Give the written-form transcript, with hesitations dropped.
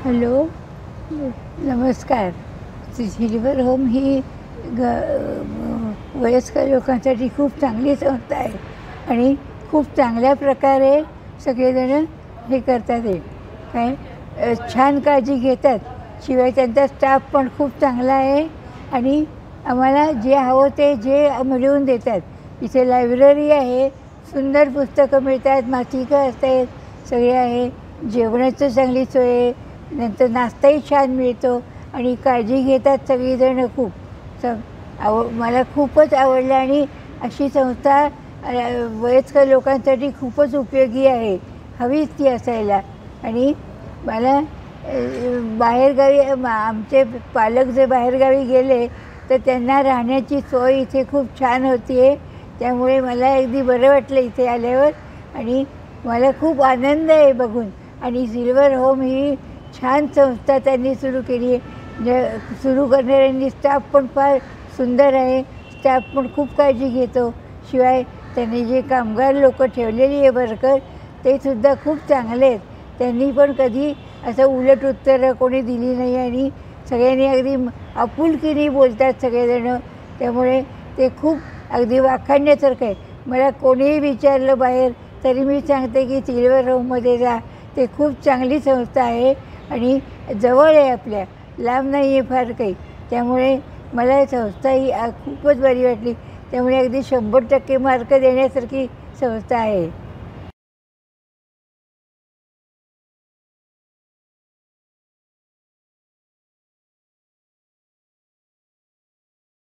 Hello, नमस्कार. Silver home ही वयस्कर लोकांसाठी खूप चांगली संस्था आहे आणि खूप चांगल्या प्रकारे सगळेजण हे करतात आहे काय छान काळजी घेतात. शिवाय त्यांचा स्टाफ पण खूप चांगला आहे आणि आम्हाला जे हवं ते जे मिळवून देतात. इथे लायब्ररी आहे, सुंदर पुस्तकं मिळतात, मासिकं असतात, सगळे आहे. जेवणाचं चांगली सोय आहे, नंतर नाश्ताही छान मिळतो आणि काळजी घेतात सगळीजणं खूप. मला खूपच आवडलं आणि अशी संस्था वयस्कर लोकांसाठी खूपच उपयोगी आहे, हवीच ती असायला. आणि मला बाहेरगावी आमचे पालक जे बाहेरगावी गेले तर त्यांना राहण्याची सोय इथे खूप छान होती आहे. त्यामुळे मला अगदी बरं वाटलं इथे आल्यावर आणि मला खूप आनंद आहे बघून. आणि सिल्वर होम ही छान संस्था त्यांनी सुरू केली आहे. सुरू करणाऱ्यांनी स्टाफ पण फार सुंदर आहे, स्टाफ पण खूप काळजी घेतो. शिवाय त्यांनी जे कामगार लोक ठेवलेली आहे वर्कर, ते सुद्धा खूप चांगले आहेत. त्यांनी पण कधी असं उलट उत्तरं कोणी दिली नाही आणि सगळ्यांनी अगदी आपुलकीने बोलतात सगळेजणं. त्यामुळे ते खूप अगदी वाखाणण्यासारखं आहे. मला कोणीही विचारलं बाहेर तरी मी सांगते की सिल्वर होममध्ये जा, ते खूप चांगली संस्था आहे आणि जवळ आहे, आपल्या लांब नाही आहे फार काही. त्यामुळे मला संस्था ही खूपच बरी वाटली. त्यामुळे अगदी 100% मार्क देण्यासारखी संस्था आहे.